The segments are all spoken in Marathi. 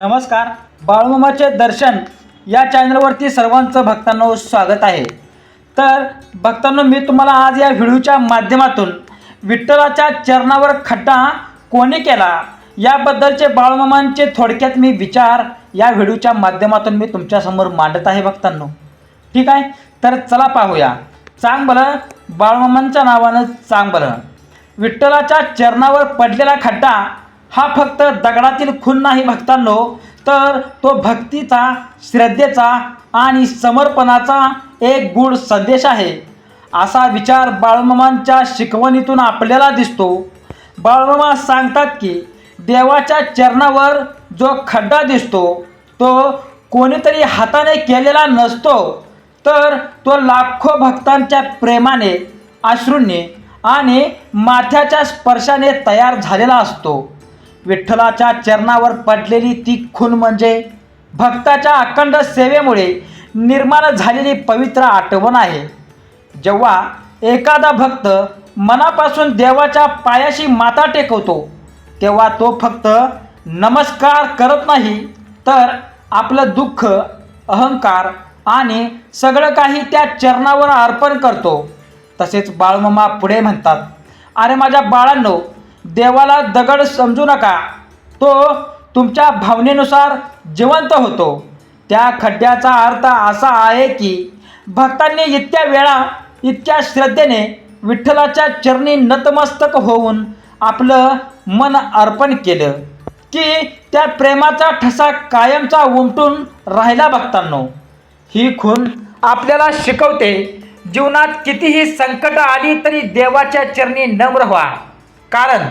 नमस्कार. बाळूमामाचे दर्शन या चॅनलवरती सर्वांचं भक्तांनो स्वागत आहे. तर भक्तांनो, मी तुम्हाला आज या व्हिडिओच्या माध्यमातून विठ्ठलाच्या चरणावर खड्डा कोणी केला याबद्दलचे बाळूमामांचे थोडक्यात मी विचार या व्हिडिओच्या माध्यमातून मी तुमच्यासमोर मांडत आहे भक्तांनो. ठीक आहे, तर चला पाहूया. चांग भलं बाळूमामांच्या नावानं चांग भलं. विठ्ठलाच्या चरणावर पडलेला खड्डा हा फक्त दगडातील खून नाही भक्तांनो, तर तो भक्तीचा, श्रद्धेचा आणि समर्पणाचा एक गूढ संदेश आहे. असा विचार बाळूमामांच्या शिकवणीतून आपल्याला दिसतो. बाळूमामा सांगतात की देवाच्या चरणावर जो खड्डा दिसतो तो कोणीतरी हाताने केलेला नसतो, तर तो लाखो भक्तांच्या प्रेमाने, अश्रूंनी आणि माथ्याच्या स्पर्शाने तयार झालेला असतो. विठ्ठलाच्या चरणावर पडलेली ती खून म्हणजे भक्ताच्या अखंड सेवेमुळे निर्माण झालेली पवित्र आठवण आहे. जेव्हा एखादा भक्त मनापासून देवाच्या पायाशी माथा टेकवतो तेव्हा तो फक्त नमस्कार करत नाही, तर आपलं दुःख, अहंकार आणि सगळं काही त्या चरणावर अर्पण करतो. तसेच बाळूमामा पुढे म्हणतात, अरे माझ्या बाळांनो, देवाला दगड समजू नका. तो तुमच्या भावनेनुसार जिवंत होतो. त्या खड्ड्याचा अर्थ असा आहे की भक्तांनी इतक्या वेळा, इतक्या श्रद्धेने विठ्ठलाच्या चरणी नतमस्तक होऊन आपलं मन अर्पण केलं की त्या प्रेमाचा ठसा कायमचा उमटून राहिला. भक्तांनो, ही खून आपल्याला शिकवते, जीवनात कितीही संकट आली तरी देवाच्या चरणी नम्र व्हा. कारण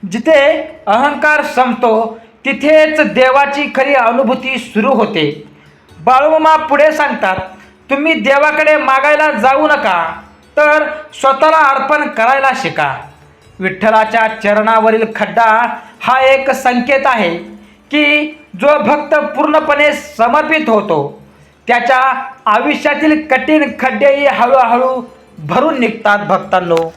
जिथे अहंकार संपतो तिथेच देवाची खरी अनुभूती सुरू होते. बाळूमामा पुढे सांगतात, तुम्ही देवाकडे मागायला जाऊ नका, तर स्वतःला अर्पण करायला शिका. विठ्ठलाच्या चरणावरील खड्डा हा एक संकेत आहे की जो भक्त पूर्णपणे समर्पित होतो त्याच्या आयुष्यातील कठीण खड्डेही हळूहळू भरून निघतात. भक्तांनो,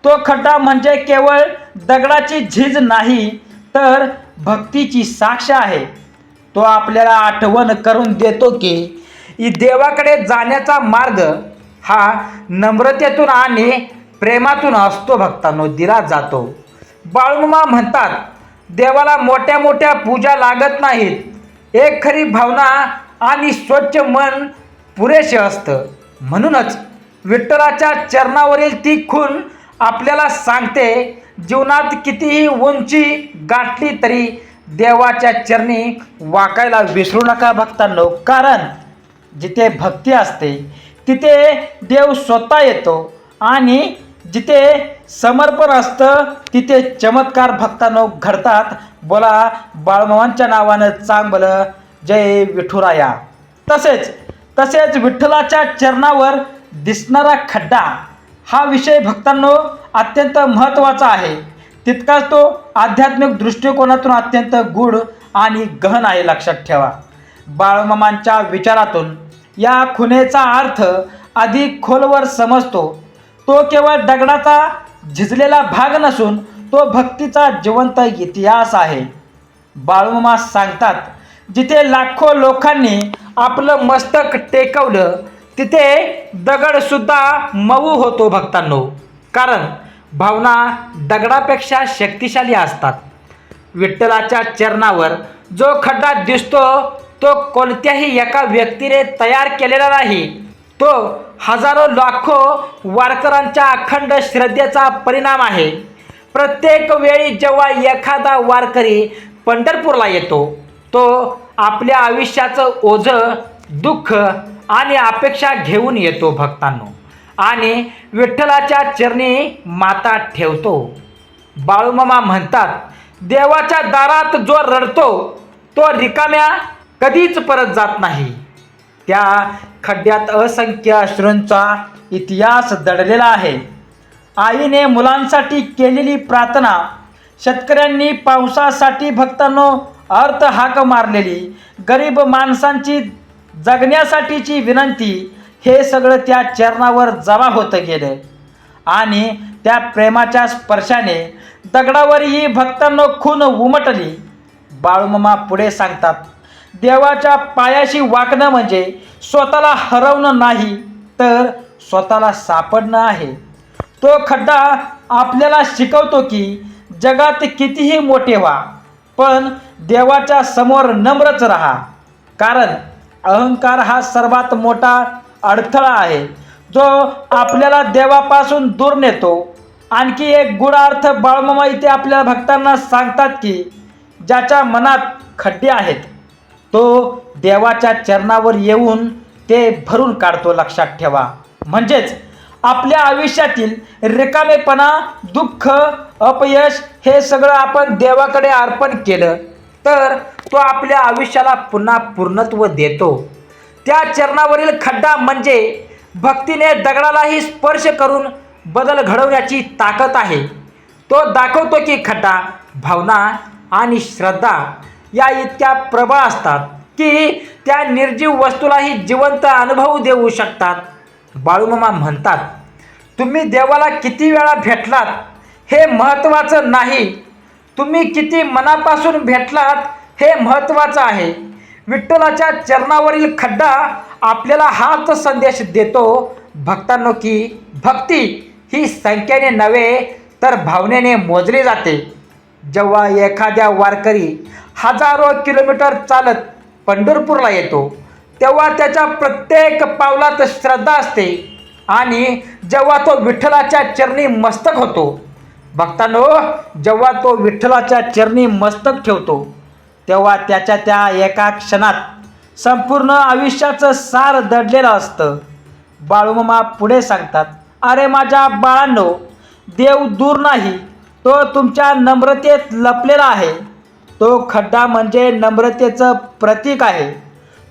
तो खड्डा म्हणजे केवळ दगडाची झीज नाही, तर भक्तीची साक्ष आहे. तो आपल्याला आठवण करून देतो की देवाकडे जाण्याचा मार्ग हा नम्रतेतून आणि प्रेमातून असतो. भक्तांनो, दिला जातो. बाळूमामा म्हणतात, देवाला मोठ्या मोठ्या पूजा लागत नाहीत. एक खरी भावना आणि स्वच्छ मन पुरेसे असतं. म्हणूनच विठ्ठलाच्या चरणावरील ती खून आपल्याला सांगते, जीवनात कितीही उंची गाठली तरी देवाच्या चरणी वाकायला विसरू नका. भक्तांनो, कारण जिथे भक्ती असते तिथे देव स्वतः येतो आणि जिथे समर्पण असतं तिथे चमत्कार भक्तांनो घडतात. बोला बाळूमामांच्या नावानं चांग भलं. जय विठुराया. तसेच विठ्ठलाच्या चरणावर दिसणारा खड्डा हा विषय भक्तांनो अत्यंत महत्त्वाचा आहे. तितकाच तो आध्यात्मिक दृष्टिकोनातून अत्यंत गूढ आणि गहन आहे. लक्षात ठेवा, बाळूमामांच्या विचारातून या खुनेचा अर्थ अधिक खोलवर समजतो. तो केवळ दगडाचा झिजलेला भाग नसून तो भक्तीचा जिवंत इतिहास आहे. बाळूमामा सांगतात, जिथे लाखो लोकांनी आपलं मस्तक टेकवलं तिथे दगडसुद्धा मऊ होतो. भक्तांनो, कारण भावना दगडापेक्षा शक्तिशाली असतात. विठ्ठलाच्या चरणावर जो खड्डा दिसतो तो कोणत्याही एका व्यक्तीने तयार केलेला नाही. तो हजारो लाखो वारकऱ्यांच्या अखंड श्रद्धेचा परिणाम आहे. प्रत्येक वेळी जेव्हा एखादा वारकरी पंढरपूरला येतो तो आपल्या आयुष्याचं ओझं, दुःख आणि अपेक्षा घेऊन येतो. भक्तांनो, आणि विठ्ठलाच्या चरणी माथा ठेवतो. बाळूमामा म्हणतात, देवाच्या दारात जो रडतो तो रिकाम्या कधीच परत जात नाही. त्या खड्ड्यात असंख्य अश्रूंचा इतिहास दडलेला आहे. आईने मुलांसाठी केलेली प्रार्थना, शेतकऱ्यांनी पावसासाठी भक्तांनो अर्थ हाक मारलेली, गरीब माणसांची जगण्यासाठीची विनंती, हे सगळं त्या चरणावर जमा होतं गेलं. आणि त्या प्रेमाच्या स्पर्शाने दगडावरही भक्तांनो खून उमटली. बाळूमामा पुढे सांगतात, देवाच्या पायाशी वाकणं म्हणजे स्वतःला हरवणं नाही, तर स्वतःला सापडणं आहे. तो खड्डा आपल्याला शिकवतो की जगात कितीही मोठे व्हा, पण देवाच्या समोर नम्रच राहा. कारण अहंकार हा सर्वात मोठा अडथळा आहे, जो आपल्याला देवापासून दूर नेतो. आणखी एक गूढार्थ बाळूमामा इथे आपल्या भक्तांना सांगतात की ज्याच्या मनात खड्डे आहेत, तो देवाच्या चरणावर येऊन ते भरून काढतो. लक्षात ठेवा. म्हणजेच आपल्या आयुष्यातील रिकामेपणा, दुःख, अपयश हे सगळं आपण देवाकडे अर्पण केलं तर तो आपल्या आयुष्याला पुन्हा पूर्णत्व देतो. त्या चरणावरील खड्डा म्हणजे भक्तीने दगडालाही स्पर्श करून बदल घडवण्याची ताकद आहे. तो दाखवतो की खड्डा भावना आणि श्रद्धा या इतक्या प्रबळ असतात की त्या निर्जीव वस्तूलाही जिवंत अनुभव देऊ शकतात. बाळूमामा म्हणतात, तुम्ही देवाला किती वेळा भेटलात हे महत्त्वाचं नाही, तुम्ही किती मनापासून भेटलात हे महत्त्वाचं आहे. विठ्ठलाच्या चरणावरील खड्डा आपल्याला हाच संदेश देतो भक्तांनो की भक्ती ही संख्येने नव्हे तर भावनेने मोजली जाते. जेव्हा एखाद्या वारकरी हजारो किलोमीटर चालत पंढरपूरला येतो, तेव्हा त्याच्या प्रत्येक पावलात श्रद्धा असते. आणि जेव्हा तो विठ्ठलाच्या चरणी मस्तक होतो, भक्तांनो, जेव्हा तो विठ्ठलाच्या चरणी मस्तक ठेवतो, तेव्हा त्याच्या त्या एका क्षणात संपूर्ण आयुष्याचं सार दडलेलं असतं. बाळूमामा पुढे सांगतात, अरे माझ्या बाळांनो, देव दूर नाही, तो तुमच्या नम्रतेत लपलेला आहे. तो खड्डा म्हणजे नम्रतेचं प्रतीक आहे.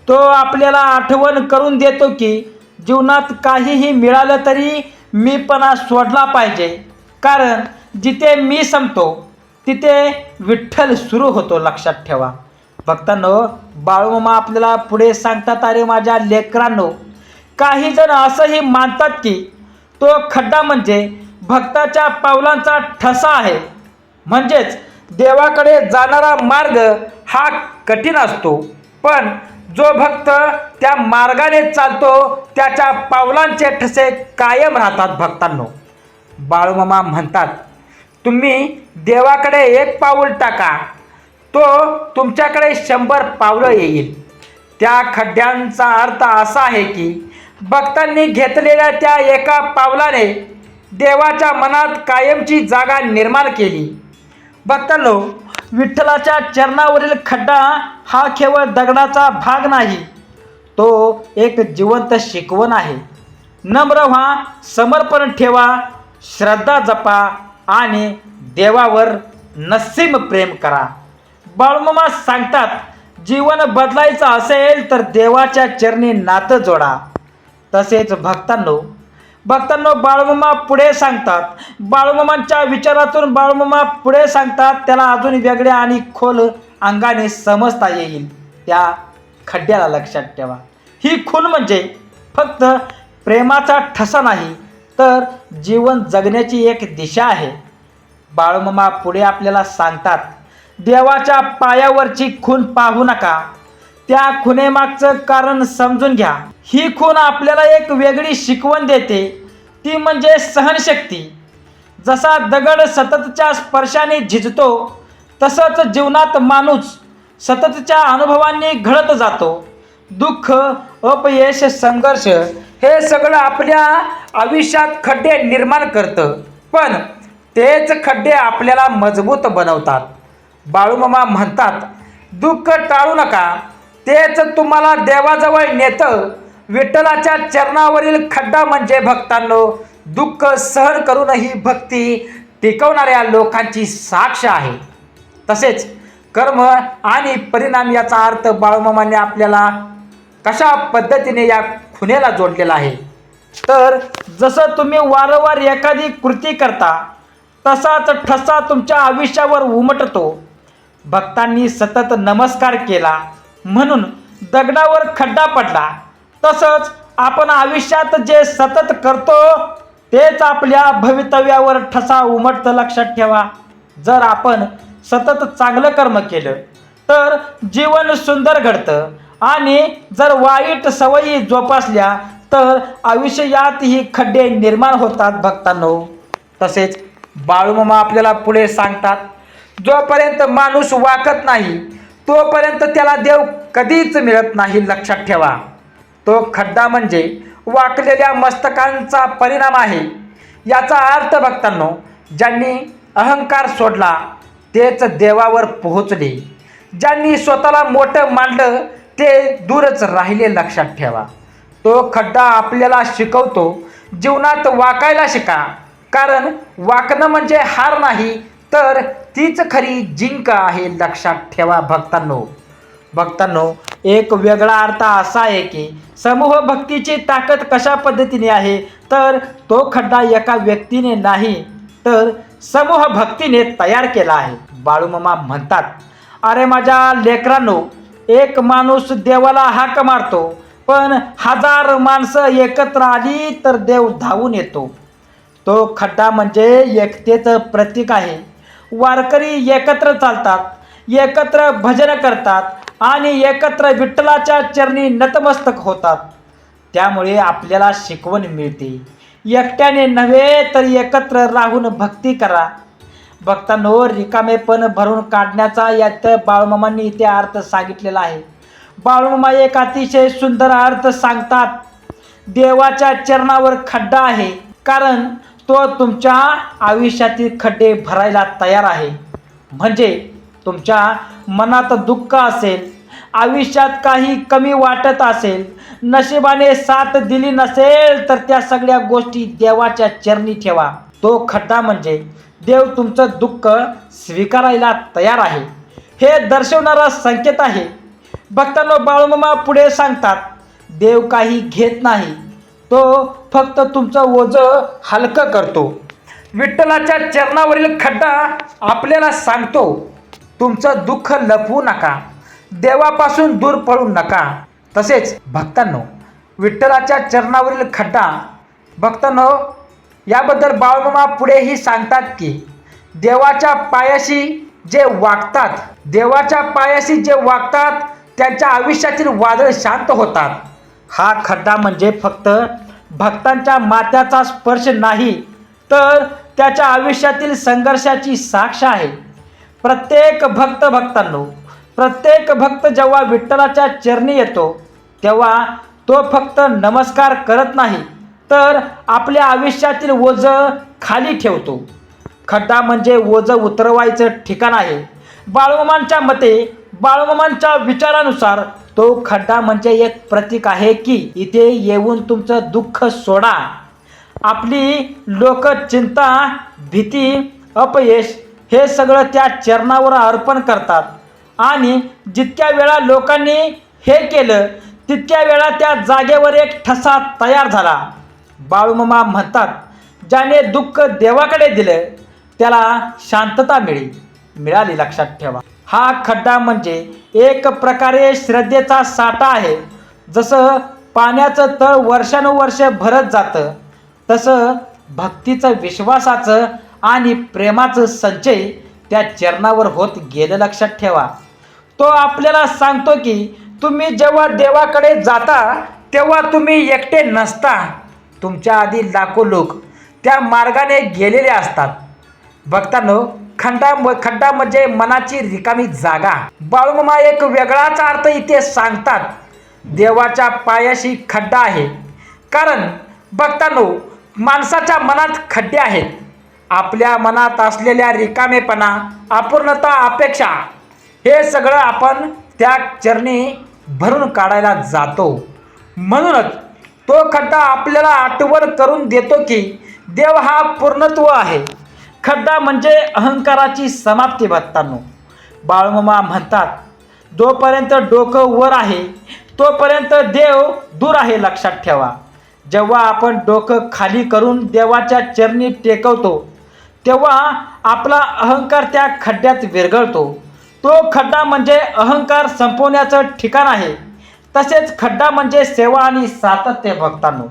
तो आपल्याला आठवण करून देतो की जीवनात काहीही मिळालं तरी मीपणा सोडला पाहिजे. कारण जिथे मी संपतो तिथे विठ्ठल सुरू होतो. लक्षात ठेवा. भक्तांनो, बाळूमामा आपल्याला पुढे सांगतात, अरे माझ्या लेकरांनो, काही जण असंही मानतात की तो खड्डा म्हणजे भक्ताच्या पावलांचा ठसा आहे. म्हणजेच देवाकडे जाणारा मार्ग हा कठीण असतो, पण जो भक्त त्या मार्गाने चालतो त्याच्या पावलांचे ठसे कायम राहतात. भक्तांनो, बाळूमामा म्हणतात, तुम्ही देवाकडे एक पाऊल टाका, तो तुमच्याकडे 100 पावलं येईल. त्या खड्ड्यांचा अर्थ असा आहे की भक्तांनी घेतलेल्या त्या एका पावलाने देवाच्या मनात कायमची जागा निर्माण केली. भक्तांनो, विठ्ठलाच्या चरणावरील खड्डा हा केवळ दगडाचा भाग नाही, तो एक जिवंत शिकवण आहे. नम्र व्हा, समर्पण ठेवा, श्रद्धा जपा आणि देवावर नसीम प्रेम करा. बाळूमामा सांगतात, जीवन बदलायचं असेल तर देवाच्या चरणी नातं जोडा. तसेच भक्तांनो, बाळूमामा पुढे सांगतात, बाळूमामांच्या विचारातून बाळूमामा पुढे सांगतात, त्याला अजून वेगळ्या आणि खोल अंगाने समजता येईल त्या खड्ड्याला. लक्षात ठेवा, ही खूण म्हणजे फक्त प्रेमाचा ठसा नाही, तर जीवन जगण्याची एक दिशा आहे. बाळूमामा पुढे आपल्याला सांगतात, देवाच्या पायावरची खूण पाहू नका, त्या खुणेमागचं कारण समजून घ्या. ही खूण आपल्याला एक वेगळी शिकवण देते, ती म्हणजे सहनशक्ती. जसा दगड सततच्या स्पर्शाने झिजतो, तसंच जीवनात माणूस सततच्या अनुभवांनी घडत जातो. दुःख, अपयश, संघर्ष हे सगळं आपल्या आयुष्यात खड्डे निर्माण करतं, पण तेच खड्डे आपल्याला मजबूत बनवतात. बाळूमामा म्हणतात, दुःख टाळू नका, तेच तुम्हाला देवाजवळ नेतं. विठ्ठलाच्या चरणावरील खड्डा म्हणजे भक्तांनो, दुःख सहन करूनही भक्ती टिकवणाऱ्या लोकांची साक्ष आहे. तसेच कर्म आणि परिणाम याचा अर्थ बाळूमामाने आपल्याला कशा पद्धतीने या खुणेला जोडलेला आहे. तर जसं तुम्ही वारंवार एखादी कृती करता, तसाच ठसा तुमच्या आयुष्यावर उमटतो. भक्तांनी सतत नमस्कार केला म्हणून दगडावर खड्डा पडला, तसंच आपण आयुष्यात जे सतत करतो तेच आपल्या भवितव्यावर ठसा उमटतं. लक्षात ठेवा, जर आपण सतत चांगलं कर्म केलं तर जीवन सुंदर घडतं, आणि जर वाईट सवयी जोपासल्या तर आयुष्यातही खड्डे निर्माण होतात भक्तांनो. तसेच बाळूमामा आपल्याला पुढे सांगतात, जोपर्यंत माणूस वाकत नाही तोपर्यंत त्याला देव कधीच मिळत नाही. लक्षात ठेवा, तो खड्डा म्हणजे वाकलेल्या मस्तकांचा परिणाम आहे. याचा अर्थ भक्तांनो, ज्यांनी अहंकार सोडला तेच देवावर पोहोचले, ज्यांनी स्वतःला मोठं मानलं ते दूरच राहिले. लक्षात ठेवा, तो खड्डा आपल्याला शिकवतो जीवनात वाकायला शिका, कारण वाकणं म्हणजे हार नाही तर तीच खरी जिंक आहे. लक्षात ठेवा भक्तांनो, एक वेगळा अर्थ असा आहे की समूह भक्तीची ताकद कशा पद्धतीने आहे, तर तो खड्डा एका व्यक्तीने नाही तर समूह भक्तीने तयार केला आहे. बाळूमामा म्हणतात, अरे माझ्या लेकरांनो, एक माणूस देवाला हाक मारतो, पण 1000 माणसं एकत्र आली तर देव धावून येतो. तो खड्डा म्हणजे एकतेचं प्रतीक आहे. वारकरी एकत्र चालतात, एकत्र भजन करतात आणि एकत्र विठ्ठलाच्या चरणी नतमस्तक होतात. त्यामुळे आपल्याला शिकवण मिळते, एकट्याने नव्हे तर एकत्र राहून भक्ती करा. भक्तांनो, रिकामेपण भरून काढण्याचा यात बाळूमामांनी इथे अर्थ सांगितलेला आहे. बाळूमामा एक अतिशय सुंदर अर्थ सांगतात, देवाच्या चरणावर खड्डा आहे कारण तो तुमच्या आयुष्यातील खड्डे भरायला तयार आहे. म्हणजे तुमच्या मनात दुःख असेल, आयुष्यात काही कमी वाटत असेल, नशिबाने साथ दिली नसेल तर त्या सगळ्या गोष्टी देवाच्या चरणी ठेवा. तो खड्डा म्हणजे देव तुमचं दुःख स्वीकारायला तयार आहे हे दर्शवणारा संकेत आहे. भक्तांनो, बाळूमामा पुढे सांगतात, देव काही घेत नाही, तो फक्त तुमचं ओझं हलकं करतो. विठ्ठलाच्या चरणावरील खड्डा आपल्याला सांगतो, तुमचं दुःख लपवू नका, देवापासून दूर पळू नका. तसेच भक्तांनो, विठ्ठलाच्या चरणावरील खड्डा, भक्तांनो, याबद्दल बाळूमामा पुढेही सांगतात की देवाच्या पायाशी जे वागतात त्यांच्या आयुष्यातील वादळ शांत होतात. हा खड्डा म्हणजे फक्त भक्तांच्या माथ्याचा स्पर्श नाही तर त्याच्या आयुष्यातील संघर्षाची साक्ष आहे. प्रत्येक भक्त जेव्हा विठ्ठलाच्या चरणी येतो तेव्हा तो फक्त नमस्कार करत नाही तर आपल्या आयुष्यातील ओझं खाली ठेवतो. खड्डा म्हणजे ओझं उतरवायचं ठिकाण आहे. बाळूमामांच्या विचारानुसार तो खड्डा म्हणजे एक प्रतीक आहे की इथे येऊन तुमचं दुःख सोडा. आपली लोक चिंता, भीती, अपयश हे सगळं त्या चरणावर अर्पण करतात, आणि जितक्या वेळा लोकांनी हे केलं तितक्या वेळा त्या जागेवर एक ठसा तयार झाला. बाळूमामा म्हणतात, ज्याने दुःख देवाकडे दिलं त्याला शांतता मिळाली. लक्षात ठेवा, हा खड्डा म्हणजे एक प्रकारे श्रद्धेचा साठा आहे. जसं पाण्याचं तळ वर्षानुवर्ष भरत जातं तसं भक्तीचं, विश्वासाचं आणि प्रेमाचं संचय त्या चरणावर होत गेलं. लक्षात ठेवा, तो आपल्याला सांगतो की तुम्ही जेव्हा देवाकडे जाता तेव्हा तुम्ही एकटे नसता, तुमच्या आधी लाखो लोक त्या मार्गाने गेलेले असतात. भक्तांनो, खड्डा म्हणजे मनाची रिकामी जागा. बाळूमामा एक वेगळाच अर्थ इथे सांगतात, देवाच्या पायाशी खड्डा आहे कारण भक्तांनो, माणसाच्या मनात खड्डे आहेत. आपल्या मनात असलेल्या रिकामेपणा, अपूर्णता, अपेक्षा हे सगळं आपण त्या चरणी भरून काढायला जातो. म्हणूनच तो खड्डा आपल्याला आठवण करून देतो की देव हा पूर्णत्व आहे. खड्डा म्हणजे अहंकाराची समाप्ती. भक्तांनो, बाळूमामा म्हणतात, जोपर्यंत डोकं वर आहे तोपर्यंत देव दूर आहे. लक्षात ठेवा, जेव्हा आपण डोकं खाली करून देवाच्या चरणी टेकवतो तेव्हा आपला अहंकार त्या खड्ड्यात विरघळतो. तो खड्डा म्हणजे अहंकार संपवण्याचं ठिकाण आहे. तसेच खड्डा म्हणजे सेवा आणि सातत्य. भक्तांनो,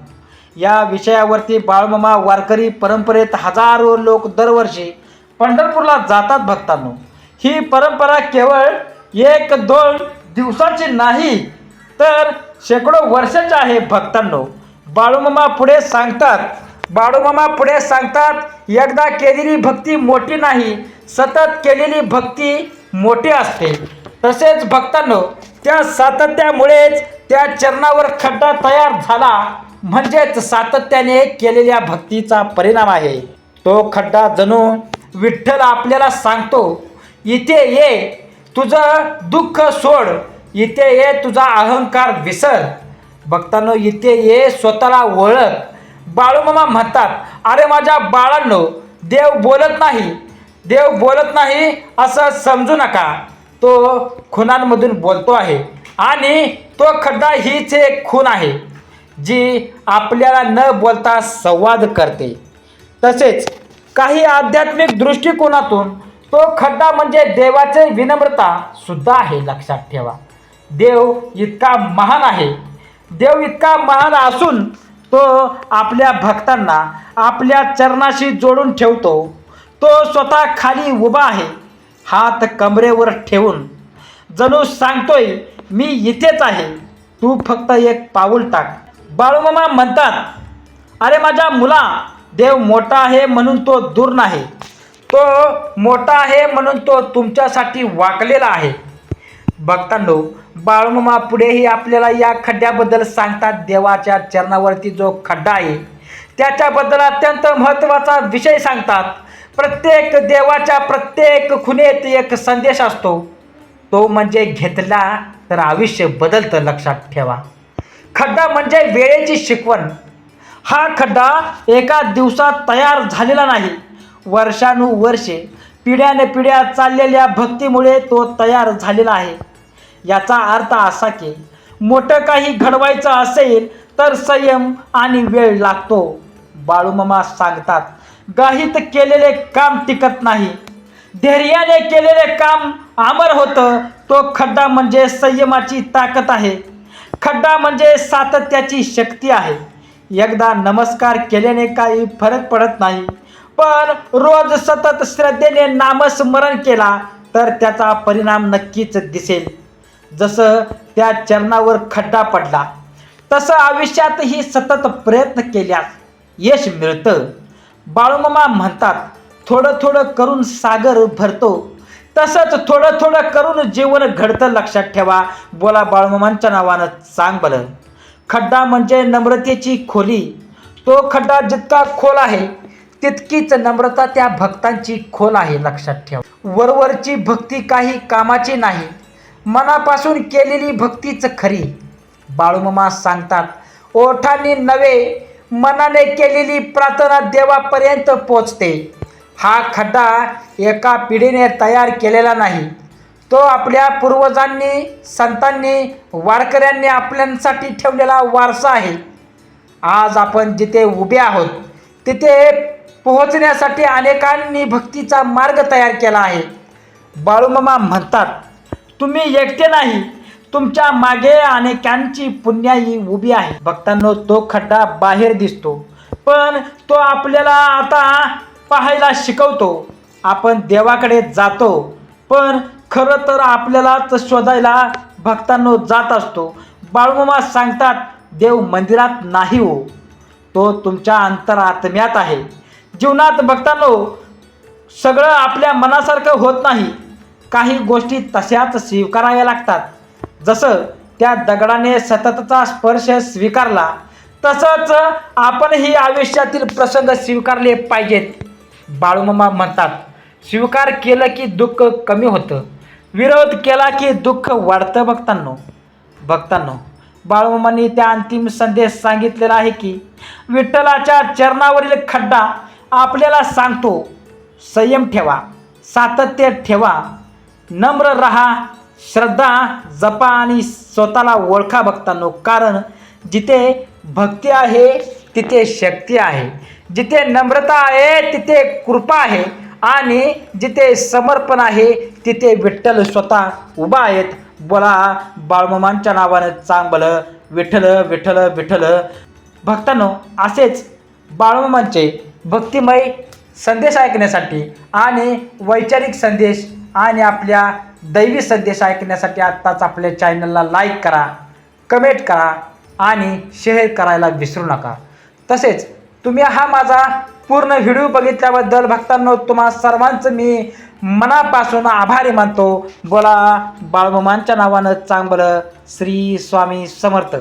या विषयावरती बाळूमामा वारकरी परंपरेत हजारो लोक दरवर्षी पंढरपूरला जातात. भक्तांनो, ही परंपरा केवळ एक दोन दिवसाची नाही तर शेकडो वर्षाचे आहे भक्तांनो. बाळूमामा पुढे सांगतात एकदा केलेली भक्ती मोठी नाही, सतत केलेली भक्ती मोठी असते. तसेच भक्तांनो, त्या सातत्यामुळेच त्या चरणावर खड्डा तयार झाला, म्हणजेच सातत्याने केलेल्या भक्तीचा परिणाम आहे. तो खड्डा जणू विठ्ठल आपल्याला सांगतो, इथे ये, तुझं दुःख सोड, इथे ये, तुझा अहंकार विसर. भक्तांनो, इथे ये, स्वतःला ओळख. बाळूमामा म्हणतात, अरे माझ्या बाळांनो, देव बोलत नाही असं समजू नका. तो खुणांमधून बोलतो आहे आणि तो खड्डा हीच एक खूण आहे जी आपल्याला न बोलता संवाद करते. तसेच काही आध्यात्मिक दृष्टिकोनातून तो खड्डा म्हणजे देवाचे विनम्रता सुद्धा आहे. लक्षात ठेवा, देव इतका महान असून तो आपल्या भक्तांना आपल्या चरणाशी जोडून ठेवतो. तो स्वतः खाली उभा आहे, हात कमरेवर ठेवून जणू सांगतोय, मी इथेच आहे, तू फक्त एक पाऊल टाक. बाळूमामा म्हणतात, अरे माझ्या मुला, देव मोठा आहे म्हणून तो दूर नाही, तो मोठा आहे म्हणून तो तुमच्यासाठी वाकलेला आहे. भक्तांनो, बाळूमामा पुढेही आपल्याला या खड्ड्याबद्दल सांगतात. देवाच्या चरणावरती जो खड्डा आहे त्याच्याबद्दल अत्यंत महत्त्वाचा विषय सांगतात. प्रत्येक देवाच्या प्रत्येक खुणेत एक संदेश असतो, तो म्हणजे घेतला तर आयुष्य बदलतं. लक्षात ठेवा, खड्डा म्हणजे वेळेची शिकवण. हा खड्डा एका दिवसात तयार झालेला नाही, वर्षानुवर्षे पिढ्याने पिढ्या चाललेल्या भक्तीमुळे तो तयार झालेला आहे. याचा अर्थ असा की मोठं काही घडवायचं असेल तर संयम आणि वेळ लागतो. बाळूमामा सांगतात, गाहीत केलेले काम टिकत नाही, धैर्याने केलेले काम अमर होतं. तो खड्डा म्हणजे संयमाची ताकद आहे, खड्डा म्हणजे सातत्याची शक्ती आहे. एकदा नमस्कार केल्याने काही फरक पडत नाही, पण रोज सतत श्रद्धेने नामस्मरण केला तर त्याचा परिणाम नक्कीच दिसेल. जसं त्या चरणावर खड्डा पडला तसं आयुष्यातही सतत प्रयत्न केल्यास यश मिळतं. बाळूमामा म्हणतात, थोडं थोडं करून सागर भरतो, तसंच थोडं थोडं करून जीवन घडतं. लक्षात ठेवा. बोला बाळूमामांच्या नावानं सांग बरं. खड्डा म्हणजे नम्रतेची खोली. तो खड्डा जितका खोल आहे तितकीच नम्रता त्या भक्तांची खोल आहे. लक्षात ठेवा. वरवरची भक्ती काही कामाची नाही, मनापासून केलेली भक्तीच खरी. बाळूमामा सांगतात, ओठांनी नव्हे मनाने केलेली प्रार्थना देवापर्यंत पोचते. हा खड्डा एका पिढीने तयार केलेला नाही, तो आपल्या पूर्वजांनी, संतांनी, वारकऱ्यांनी आपल्यासाठी ठेवलेला वारसा आहे. आज आपण जिथे उभे आहोत तिथे पोहोचण्यासाठी अनेकांनी भक्तीचा मार्ग तयार केला आहे. बाळूमामा म्हणतात, तुम्ही एकटे नाही, तुमच्या मागे अनेकांची पुण्याई उभी आहे. भक्तांनो, तो खड्डा बाहेर दिसतो, पण तो आपल्याला आता पाहायला शिकवतो. आपण देवाकडे जातो, पण खरं तर आपल्यालाच शोधायला भक्तांनो जात असतो. बाळूमामा सांगतात, देव मंदिरात नाही हो, तो तुमच्या अंतरात्म्यात आहे. जीवनात भक्तांनो, सगळं आपल्या मनासारखं होत नाही, काही गोष्टी तशाच स्वीकाराव्या लागतात. जसं त्या दगडाने सततचा स्पर्श स्वीकारला तसंच आपणही आयुष्यातील प्रसंग स्वीकारले पाहिजेत. बाळूमामा म्हणतात, स्वीकार केलं की दुःख कमी होतं, विरोध केला की दुःख वाढतं. भक्तांनो, बाळूमामांनी त्या अंतिम संदेश सांगितलेला आहे की विठ्ठलाच्या चरणावरील खड्डा आपल्याला सांगतो, संयम ठेवा, सातत्य ठेवा, नम्र रहा, श्रद्धा जपा आणि स्वतःला ओळखा. भक्तांनो, कारण जिथे भक्ती आहे तिथे शक्ती आहे, जिथे नम्रता आहे तिथे कृपा आहे आणि जिथे समर्पण आहे तिथे विठ्ठल स्वतः उभा आहेत. बोला बाळूमामांच्या नावानं चांगलं विठ्ठल विठ्ठल विठ्ठल. भक्तांनो, असेच बाळूमामांचे भक्तिमय संदेश ऐकण्यासाठी आणि वैचारिक संदेश आणि आपल्या दैवी संदेश ऐकण्यासाठी आत्ताच आपल्या चॅनलला लाईक करा, कमेंट करा आणि शेअर करायला विसरू नका. तसेच तुम्ही हा माझा पूर्ण व्हिडिओ बघितल्याबद्दल भक्तांनो तुम्हा सर्वांचं मी मनापासून आभारी मानतो. बोला बाळूमामांच्या नावानं चांगलं. श्री स्वामी समर्थ.